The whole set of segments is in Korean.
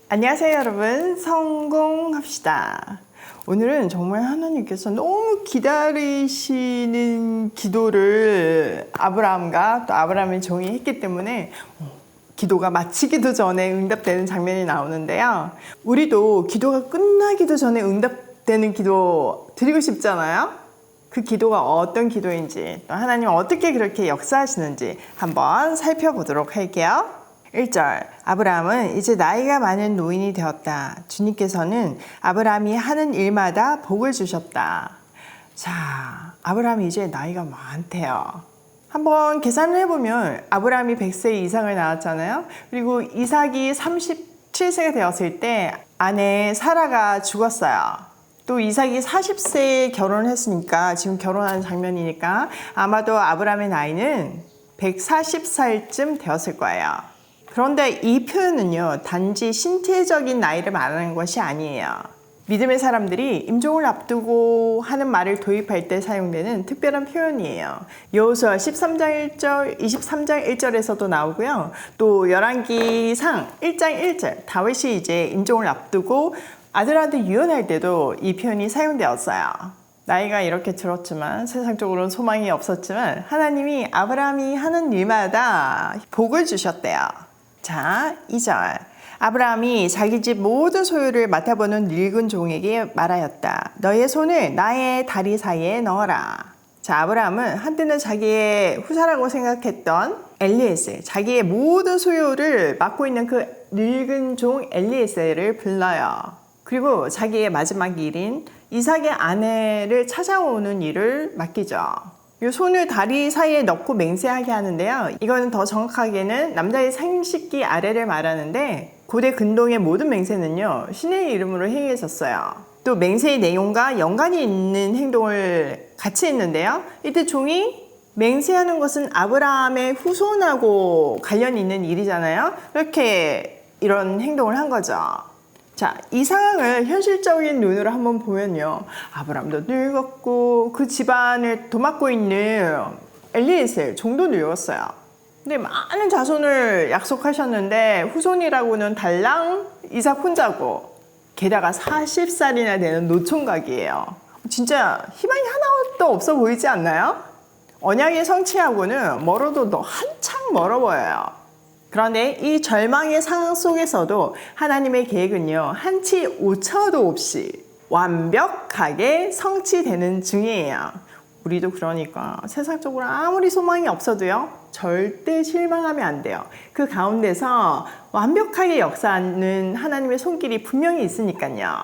안녕하세요 여러분, 성공합시다. 오늘은 정말 하나님께서 너무 기다리시는 기도를 아브라함과 또 아브라함의 종이 했기 때문에 기도가 마치기도 전에 응답되는 장면이 나오는데요. 우리도 기도가 끝나기도 전에 응답되는 기도 드리고 싶잖아요. 그 기도가 어떤 기도인지, 또 하나님 어떻게 그렇게 역사하시는지 한번 살펴보도록 할게요. 1절, 아브라함은 이제 나이가 많은 노인이 되었다. 주님께서는 아브라함이 하는 일마다 복을 주셨다. 자, 아브라함이 이제 나이가 많대요. 한번 계산을 해보면 아브라함이 100세 이상을 낳았잖아요. 그리고 이삭이 37세가 되었을 때 아내 사라가 죽었어요. 또 이삭이 40세에 결혼을 했으니까, 지금 결혼하는 장면이니까 아마도 아브라함의 나이는 140살쯤 되었을 거예요. 그런데 이 표현은요, 단지 신체적인 나이를 말하는 것이 아니에요. 믿음의 사람들이 임종을 앞두고 하는 말을 도입할 때 사용되는 특별한 표현이에요. 여호수아 13장 1절, 23장 1절에서도 나오고요. 또 열왕기상 1장 1절, 다윗이 이제 임종을 앞두고 아들한테 유언할 때도 이 표현이 사용되었어요. 나이가 이렇게 들었지만, 세상적으로는 소망이 없었지만 하나님이 아브라함이 하는 일마다 복을 주셨대요. 자, 2절. 아브라함이 자기 집 모든 소유를 맡아보는 늙은 종에게 말하였다. 너의 손을 나의 다리 사이에 넣어라. 자, 아브라함은 한때는 자기의 후사라고 생각했던 엘리에셀, 자기의 모든 소유를 맡고 있는 그 늙은 종 엘리에셀을 불러요. 그리고 자기의 마지막 일인 이삭의 아내를 찾아오는 일을 맡기죠. 이 손을 다리 사이에 넣고 맹세하게 하는데요. 이거는 더 정확하게는 남자의 생식기 아래를 말하는데, 고대 근동의 모든 맹세는요, 신의 이름으로 행해졌어요. 또 맹세의 내용과 연관이 있는 행동을 같이 했는데요. 이때 종이 맹세하는 것은 아브라함의 후손하고 관련이 있는 일이잖아요. 이렇게 이런 행동을 한 거죠. 자, 이 상황을 현실적인 눈으로 한번 보면요, 아브라함도 늙었고 그 집안을 도맡고 있는 엘리에셀 종도 늙었어요. 근데 많은 자손을 약속하셨는데 후손이라고는 달랑 이삭 혼자고, 게다가 40살이나 되는 노총각이에요. 진짜 희망이 하나도 없어 보이지 않나요? 언약의 성취하고는 멀어도 한참 멀어 보여요. 그런데 이 절망의 상황 속에서도 하나님의 계획은요, 한치 오차도 없이 완벽하게 성취되는 중이에요. 우리도 그러니까 세상적으로 아무리 소망이 없어도요, 절대 실망하면 안 돼요. 그 가운데서 완벽하게 역사하는 하나님의 손길이 분명히 있으니까요.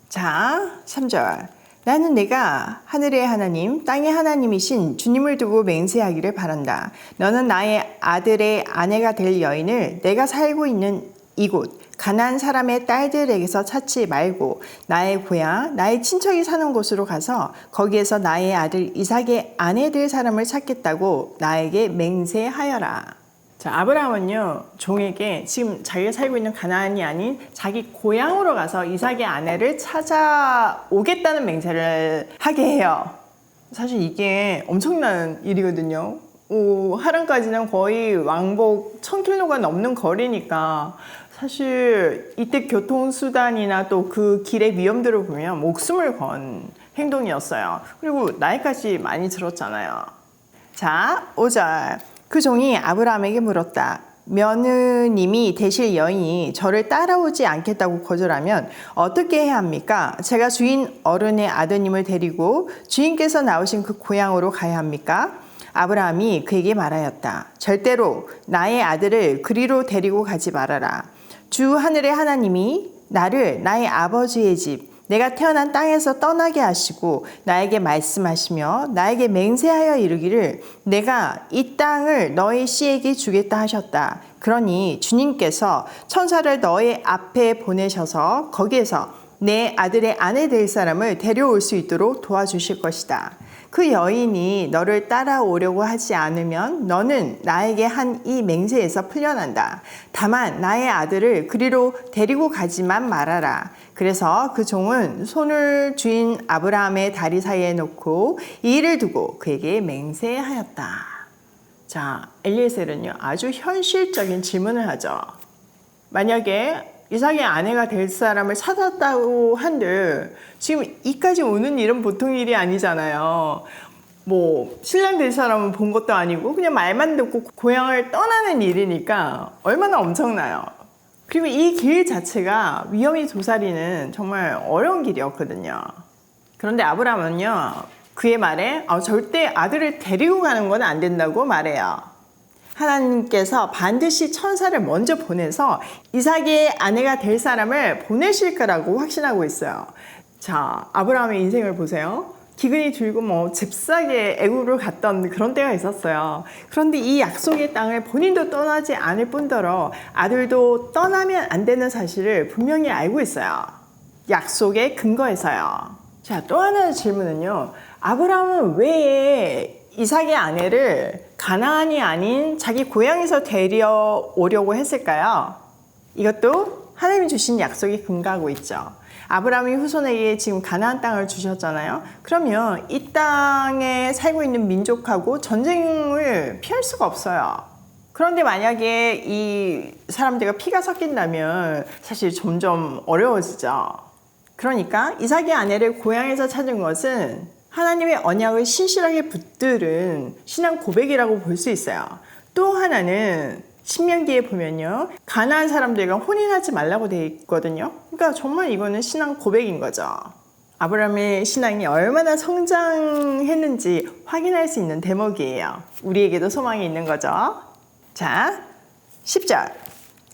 자, 3절. 나는 내가 하늘의 하나님, 땅의 하나님이신 주님을 두고 맹세하기를 바란다. 너는 나의 아들의 아내가 될 여인을 내가 살고 있는 이곳 가나안 사람의 딸들에게서 찾지 말고 나의 고향, 나의 친척이 사는 곳으로 가서 거기에서 나의 아들 이삭의 아내 될 사람을 찾겠다고 나에게 맹세하여라. 자, 아브라함은요, 종에게 지금 자기가 살고 있는 가나안이 아닌 자기 고향으로 가서 이삭의 아내를 찾아오겠다는 맹세를 하게 해요. 사실 이게 엄청난 일이거든요. 하란까지는 거의 왕복 1000km가 넘는 거리니까 사실 이때 교통수단이나 또 그 길의 위험들을 보면 목숨을 건 행동이었어요. 그리고 나이까지 많이 들었잖아요. 자, 5절. 그 종이 아브라함에게 물었다. 며느님이 되실 여인이 저를 따라오지 않겠다고 거절하면 어떻게 해야 합니까? 제가 주인 어른의 아드님을 데리고 주인께서 나오신 그 고향으로 가야 합니까? 아브라함이 그에게 말하였다. 절대로 나의 아들을 그리로 데리고 가지 말아라. 주 하늘의 하나님이 나를 나의 아버지의 집, 내가 태어난 땅에서 떠나게 하시고 나에게 말씀하시며 나에게 맹세하여 이르기를 내가 이 땅을 너의 씨에게 주겠다 하셨다. 그러니 주님께서 천사를 너의 앞에 보내셔서 거기에서 내 아들의 아내 될 사람을 데려올 수 있도록 도와주실 것이다. 그 여인이 너를 따라오려고 하지 않으면 너는 나에게 한 이 맹세에서 풀려난다. 다만 나의 아들을 그리로 데리고 가지만 말아라. 그래서 그 종은 손을 주인 아브라함의 다리 사이에 놓고 이 일을 두고 그에게 맹세하였다. 자, 엘리에셀은요, 아주 현실적인 질문을 하죠. 만약에 이삭의 아내가 될 사람을 찾았다고 한들 지금 이까지 오는 일은 보통 일이 아니잖아요. 뭐 신랑 될 사람은 본 것도 아니고 그냥 말만 듣고 고향을 떠나는 일이니까 얼마나 엄청나요. 그리고 이 길 자체가 위험이 도사리는 정말 어려운 길이었거든요. 그런데 아브라함은요, 그의 말에 절대 아들을 데리고 가는 건 안 된다고 말해요. 하나님께서 반드시 천사를 먼저 보내서 이삭의 아내가 될 사람을 보내실 거라고 확신하고 있어요. 자, 아브라함의 인생을 보세요. 기근이 들고 뭐 잽싸게 애굽으로 갔던 그런 때가 있었어요. 그런데 이 약속의 땅을 본인도 떠나지 않을 뿐더러 아들도 떠나면 안 되는 사실을 분명히 알고 있어요. 약속의 근거에서요. 자, 또 하나의 질문은요. 아브라함은 왜 이삭의 아내를 가나안이 아닌 자기 고향에서 데려오려고 했을까요? 이것도 하나님이 주신 약속이 근거하고 있죠. 아브라함이 후손에게 지금 가나안 땅을 주셨잖아요. 그러면 이 땅에 살고 있는 민족하고 전쟁을 피할 수가 없어요. 그런데 만약에 이 사람들과 피가 섞인다면 사실 점점 어려워지죠. 그러니까 이삭의 아내를 고향에서 찾은 것은 하나님의 언약을 신실하게 붙들은 신앙 고백이라고 볼 수 있어요. 또 하나는 신명기에 보면요, 가나안 사람들과 혼인하지 말라고 되어 있거든요. 그러니까 정말 이거는 신앙 고백인 거죠. 아브라함의 신앙이 얼마나 성장했는지 확인할 수 있는 대목이에요. 우리에게도 소망이 있는 거죠. 자, 10절.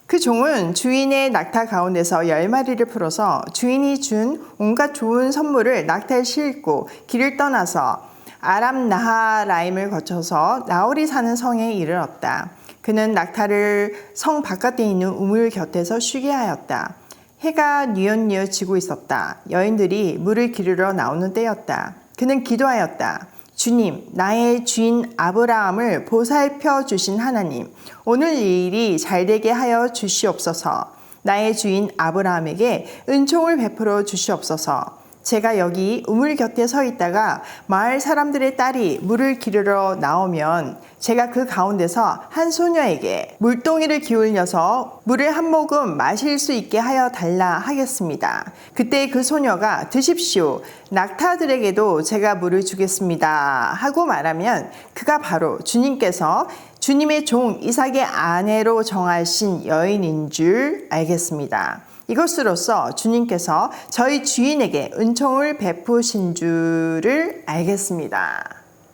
그 종은 주인의 낙타 가운데서 10마리를 풀어서 주인이 준 온갖 좋은 선물을 낙타에 싣고 길을 떠나서 아람 나하라임을 거쳐서 나홀이 사는 성에 이르렀다. 그는 낙타를 성 바깥에 있는 우물 곁에서 쉬게 하였다. 해가 뉘엿뉘엿 지고 있었다. 여인들이 물을 기르러 나오는 때였다. 그는 기도하였다. 주님, 나의 주인 아브라함을 보살펴 주신 하나님, 오늘 이 일이 잘되게 하여 주시옵소서. 나의 주인 아브라함에게 은총을 베풀어 주시옵소서. 제가 여기 우물 곁에 서 있다가 마을 사람들의 딸이 물을 기르러 나오면 제가 그 가운데서 한 소녀에게 물동이를 기울여서 물을 한 모금 마실 수 있게 하여 달라 하겠습니다. 그때 그 소녀가 드십시오. 낙타들에게도 제가 물을 주겠습니다. 하고 말하면 그가 바로 주님께서 주님의 종 이삭의 아내로 정하신 여인인 줄 알겠습니다. 이것으로써 주님께서 저희 주인에게 은총을 베푸신 줄을 알겠습니다.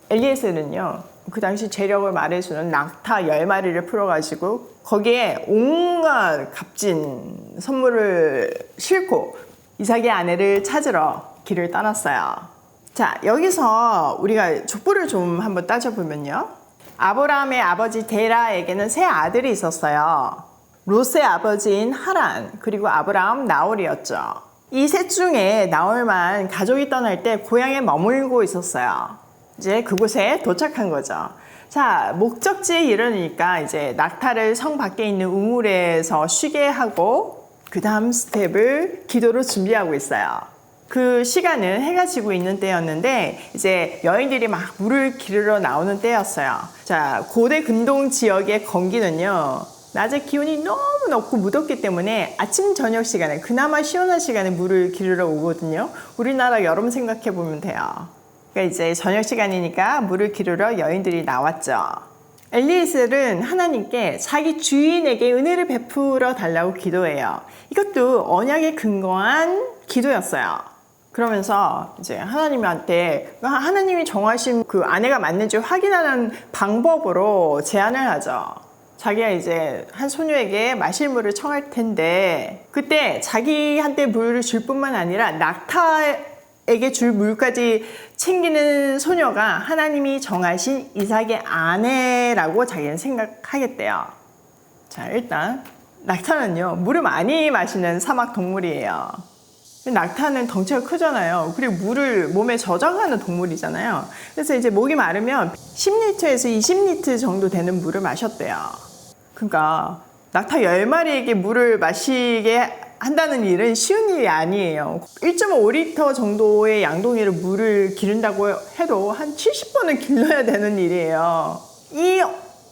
엘리에셀은요, 그 당시 재력을 말해주는 낙타 10마리를 풀어가지고 거기에 온갖 값진 선물을 싣고 이삭의 아내를 찾으러 길을 떠났어요. 자, 여기서 우리가 족보를 좀 한번 따져보면요, 아브라함의 아버지 데라에게는 세 아들이 있었어요. 롯의 아버지인 하란, 그리고 아브라함, 나홀이었죠. 이 셋 중에 나홀만 가족이 떠날 때 고향에 머물고 있었어요. 이제 그곳에 도착한 거죠. 자, 목적지에 이르니까 이제 낙타를 성 밖에 있는 우물에서 쉬게 하고 그 다음 스텝을 기도로 준비하고 있어요. 그 시간은 해가 지고 있는 때였는데 이제 여인들이 막 물을 기르러 나오는 때였어요. 자, 고대 근동 지역의 건기는요, 낮에 기온이 너무 높고 무덥기 때문에 아침 저녁 시간에 그나마 시원한 시간에 물을 기르러 오거든요. 우리나라 여름 생각해 보면 돼요. 그러니까 이제 저녁 시간이니까 물을 기르러 여인들이 나왔죠. 엘리에셀은 하나님께 자기 주인에게 은혜를 베풀어 달라고 기도해요. 이것도 언약에 근거한 기도였어요. 그러면서 이제 하나님한테 하나님이 정하신 그 아내가 맞는지 확인하는 방법으로 제안을 하죠. 자기가 이제 한 소녀에게 마실 물을 청할 텐데 그때 자기한테 물을 줄 뿐만 아니라 낙타에게 줄 물까지 챙기는 소녀가 하나님이 정하신 이삭의 아내라고 자기는 생각하겠대요. 자, 일단 낙타는요, 물을 많이 마시는 사막 동물이에요. 낙타는 덩치가 크잖아요. 그리고 물을 몸에 저장하는 동물이잖아요. 그래서 이제 목이 마르면 10리터에서 20리터 정도 되는 물을 마셨대요. 그러니까 낙타 10마리에게 물을 마시게 한다는 일은 쉬운 일이 아니에요. 1.5리터 정도의 양동이를 물을 기른다고 해도 한 70번은 길러야 되는 일이에요. 이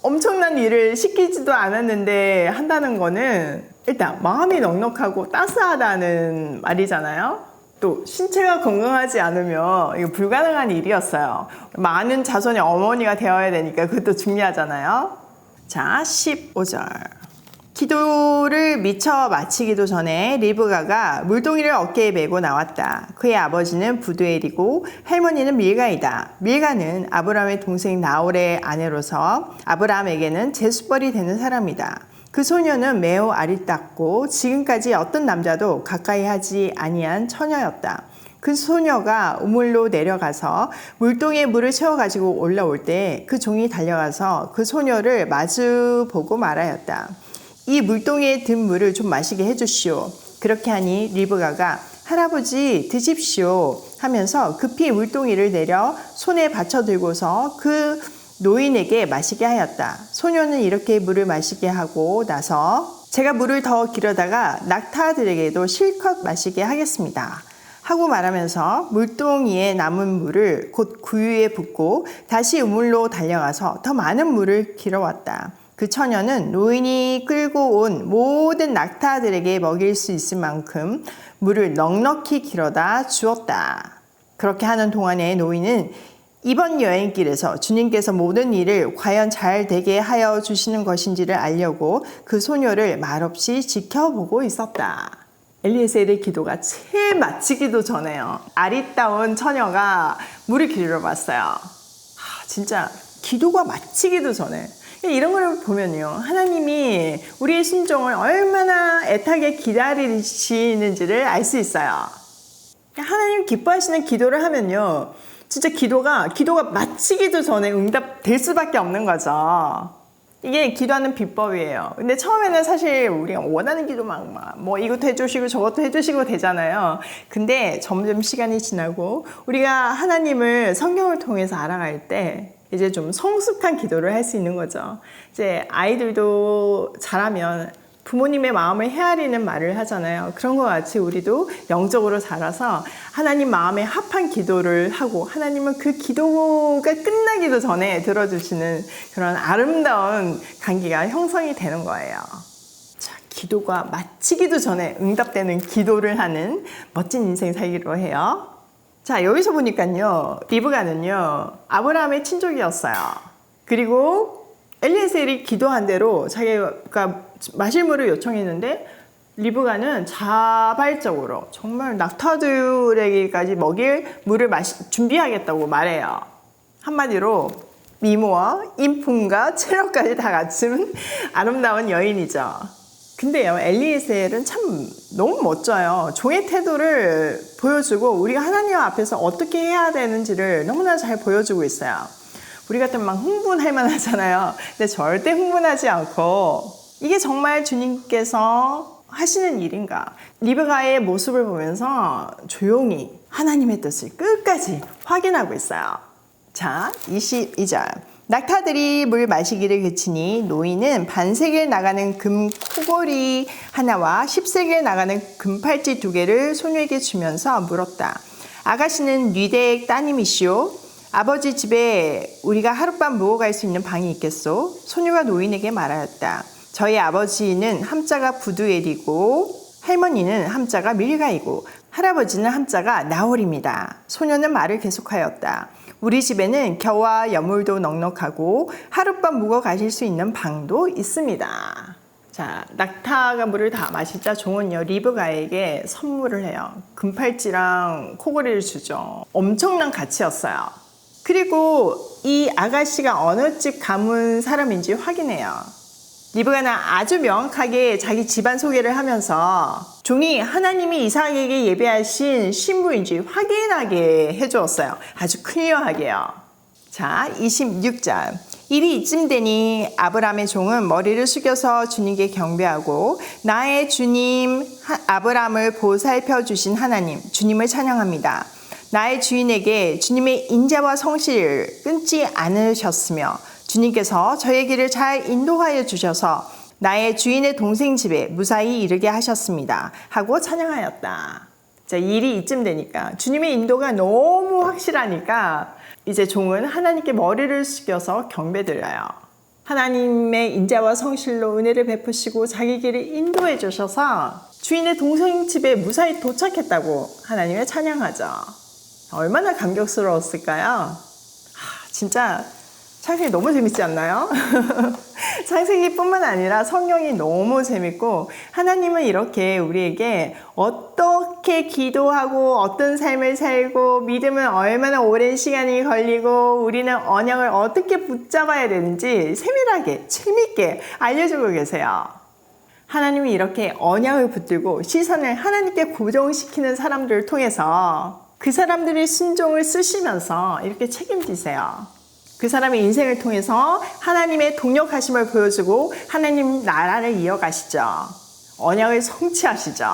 엄청난 일을 시키지도 않았는데 한다는 거는 일단 마음이 넉넉하고 따스하다는 말이잖아요. 또 신체가 건강하지 않으면 이거 불가능한 일이었어요. 많은 자손의 어머니가 되어야 되니까 그것도 중요하잖아요. 자, 15절. 기도를 미처 마치기도 전에 리브가가 물동이를 어깨에 메고 나왔다. 그의 아버지는 부두엘이고 할머니는 밀가이다. 밀가는 아브라함의 동생 나홀의 아내로서 아브라함에게는 제수벌이 되는 사람이다. 그 소녀는 매우 아리따고 지금까지 어떤 남자도 가까이 하지 아니한 처녀였다. 그 소녀가 우물로 내려가서 물동이에 물을 채워가지고 올라올 때 그 종이 달려가서 그 소녀를 마주보고 말하였다. 이 물동이에 든 물을 좀 마시게 해주시오. 그렇게 하니 리브가가 할아버지 드십시오 하면서 급히 물동이를 내려 손에 받쳐 들고서 그 노인에게 마시게 하였다. 소녀는 이렇게 물을 마시게 하고 나서 제가 물을 더 길어다가 낙타들에게도 실컷 마시게 하겠습니다 하고 말하면서 물동이에 남은 물을 곧 구유에 붓고 다시 우물로 달려가서 더 많은 물을 길어왔다. 그 처녀는 노인이 끌고 온 모든 낙타들에게 먹일 수 있을 만큼 물을 넉넉히 길어다 주었다. 그렇게 하는 동안에 노인은 이번 여행길에서 주님께서 모든 일을 과연 잘 되게 하여 주시는 것인지를 알려고 그 소녀를 말없이 지켜보고 있었다. 엘리에셀의 기도가 채 마치기도 전에요. 아리따운 처녀가 물을 길어봤어요. 진짜 기도가 마치기도 전에. 이런 걸 보면요. 하나님이 우리의 순종을 얼마나 애타게 기다리시는지를 알 수 있어요. 하나님 기뻐하시는 기도를 하면요. 진짜 기도가 마치기도 전에 응답될 수밖에 없는 거죠. 이게 기도하는 비법이에요. 근데 처음에는 사실 우리가 원하는 기도 막 뭐 이것도 해주시고 저것도 해주시고 되잖아요. 근데 점점 시간이 지나고 우리가 하나님을 성경을 통해서 알아갈 때 이제 좀 성숙한 기도를 할 수 있는 거죠. 이제 아이들도 자라면 부모님의 마음을 헤아리는 말을 하잖아요. 그런 것 같이 우리도 영적으로 자라서 하나님 마음에 합한 기도를 하고 하나님은 그 기도가 끝나기도 전에 들어주시는 그런 아름다운 관계가 형성이 되는 거예요. 자, 기도가 마치기도 전에 응답되는 기도를 하는 멋진 인생 살기로 해요. 자, 여기서 보니까요, 리브가는요, 아브라함의 친족이었어요. 그리고 엘리에셀이 기도한 대로 자기가 마실 물을 요청했는데, 리브가는 자발적으로 정말 낙타들에게까지 먹일 물을 준비하겠다고 말해요. 한마디로 미모와 인품과 체력까지 다 갖춘 아름다운 여인이죠. 근데요, 엘리에셀은 참 너무 멋져요. 종의 태도를 보여주고 우리가 하나님 앞에서 어떻게 해야 되는지를 너무나 잘 보여주고 있어요. 우리 같으면 막 흥분할 만하잖아요. 근데 절대 흥분하지 않고 이게 정말 주님께서 하시는 일인가? 리브가의 모습을 보면서 조용히 하나님의 뜻을 끝까지 확인하고 있어요. 자, 22절. 낙타들이 물 마시기를 그치니 노인은 반세겔 나가는 금 코골이 하나와 10세겔 나가는 금팔찌 2개를 소녀에게 주면서 물었다. 아가씨는 뉘덱 따님이시오? 아버지 집에 우리가 하룻밤 묵어갈 수 있는 방이 있겠소? 소녀가 노인에게 말하였다. 저희 아버지는 함자가 부두엘이고 할머니는 함자가 밀가이고 할아버지는 함자가 나홀입니다. 소녀는 말을 계속하였다. 우리 집에는 겨와 여물도 넉넉하고 하룻밤 묵어 가실 수 있는 방도 있습니다. 자, 낙타가 물을 다 마시자 종은요, 리브가에게 선물을 해요. 금팔찌랑 코골이를 주죠. 엄청난 가치였어요. 그리고 이 아가씨가 어느 집 가문 사람인지 확인해요. 리브가는 아주 명확하게 자기 집안 소개를 하면서 종이 하나님이 이삭에게 예배하신 신부인지 확인하게 해주었어요. 아주 클리어하게요. 자, 26절. 일이 이쯤 되니 아브라함의 종은 머리를 숙여서 주님께 경배하고 나의 주님 아브라함을 보살펴 주신 하나님, 주님을 찬양합니다. 나의 주인에게 주님의 인자와 성실을 끊지 않으셨으며 주님께서 저의 길을 잘 인도하여 주셔서 나의 주인의 동생 집에 무사히 이르게 하셨습니다. 하고 찬양하였다. 자, 일이 이쯤 되니까 주님의 인도가 너무 확실하니까 이제 종은 하나님께 머리를 숙여서 경배드려요. 하나님의 인자와 성실로 은혜를 베푸시고 자기 길을 인도해 주셔서 주인의 동생 집에 무사히 도착했다고 하나님을 찬양하죠. 얼마나 감격스러웠을까요? 진짜 창세기 너무 재밌지 않나요? 창세기뿐만 아니라 성경이 너무 재밌고 하나님은 이렇게 우리에게 어떻게 기도하고 어떤 삶을 살고 믿음은 얼마나 오랜 시간이 걸리고 우리는 언약을 어떻게 붙잡아야 되는지 세밀하게 재밌게 알려주고 계세요. 하나님이 이렇게 언약을 붙들고 시선을 하나님께 고정시키는 사람들을 통해서 그 사람들의 순종을 쓰시면서 이렇게 책임지세요. 그 사람의 인생을 통해서 하나님의 동력하심을 보여주고 하나님 나라를 이어가시죠. 언약을 성취하시죠.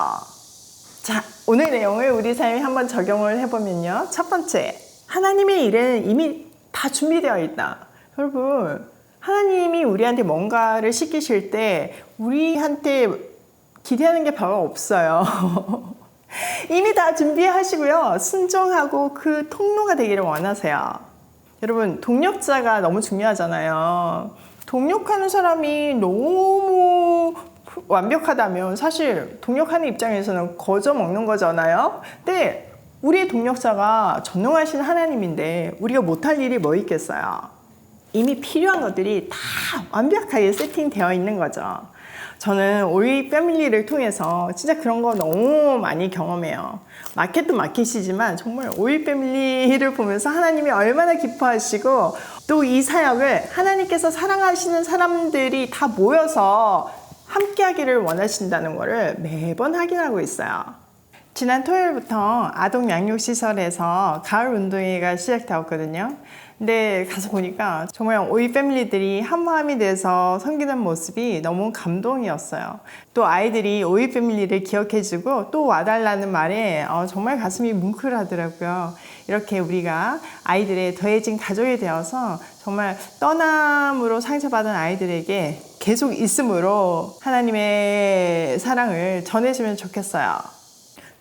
자, 오늘 내용을 우리 삶에 한번 적용을 해보면요. 첫 번째, 하나님의 일은 이미 다 준비되어 있다. 여러분, 하나님이 우리한테 뭔가를 시키실 때 우리한테 기대하는 게 별로 없어요. 이미 다 준비하시고요. 순종하고 그 통로가 되기를 원하세요. 여러분, 동력자가 너무 중요하잖아요. 동력하는 사람이 너무 완벽하다면 사실 동력하는 입장에서는 거저 먹는 거잖아요. 근데 우리의 동력자가 전능하신 하나님인데 우리가 못할 일이 뭐 있겠어요? 이미 필요한 것들이 다 완벽하게 세팅되어 있는 거죠. 저는 오이 패밀리를 통해서 진짜 그런 거 너무 많이 경험해요. 마켓도 마켓이지만 정말 오이 패밀리를 보면서 하나님이 얼마나 기뻐하시고 또 이 사역을 하나님께서 사랑하시는 사람들이 다 모여서 함께 하기를 원하신다는 것을 매번 확인하고 있어요. 지난 토요일부터 아동 양육시설에서 가을 운동회가 시작되었거든요. 근데 가서 보니까 정말 오이 패밀리들이 한마음이 돼서 섬기는 모습이 너무 감동이었어요. 또 아이들이 오이 패밀리를 기억해주고 또 와달라는 말에 정말 가슴이 뭉클하더라고요. 이렇게 우리가 아이들의 더해진 가족이 되어서 정말 떠남으로 상처받은 아이들에게 계속 있음으로 하나님의 사랑을 전해주면 좋겠어요.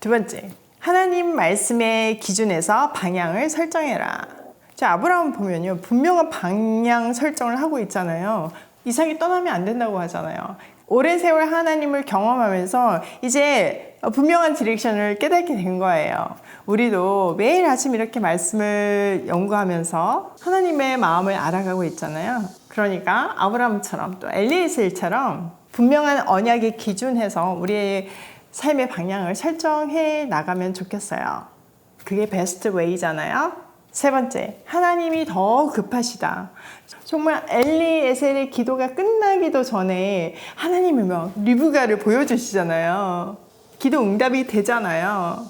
두 번째, 하나님 말씀의 기준에서 방향을 설정해라. 자, 아브라함 보면요, 분명한 방향 설정을 하고 있잖아요. 이삭이 떠나면 안 된다고 하잖아요. 오랜 세월 하나님을 경험하면서 이제 분명한 디렉션을 깨닫게 된 거예요. 우리도 매일 아침 이렇게 말씀을 연구하면서 하나님의 마음을 알아가고 있잖아요. 그러니까 아브라함처럼 또 엘리에셀처럼 분명한 언약의 기준에서 우리의 삶의 방향을 설정해 나가면 좋겠어요. 그게 베스트 웨이잖아요. 세 번째, 하나님이 더 급하시다. 정말 엘리에셀의 기도가 끝나기도 전에 하나님이 막 리브가를 보여주시잖아요. 기도 응답이 되잖아요.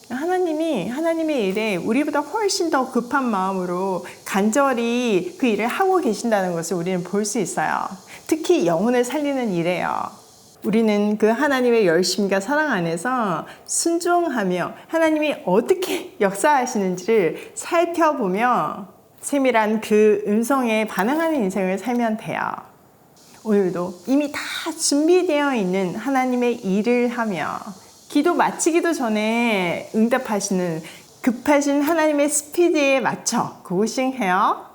하나님이 하나님의 일에 우리보다 훨씬 더 급한 마음으로 간절히 그 일을 하고 계신다는 것을 우리는 볼 수 있어요. 특히 영혼을 살리는 일에요. 우리는 그 하나님의 열심과 사랑 안에서 순종하며 하나님이 어떻게 역사하시는지를 살펴보며 세밀한 그 음성에 반응하는 인생을 살면 돼요. 오늘도 이미 다 준비되어 있는 하나님의 일을 하며 기도 마치기도 전에 응답하시는 급하신 하나님의 스피드에 맞춰 고고싱해요.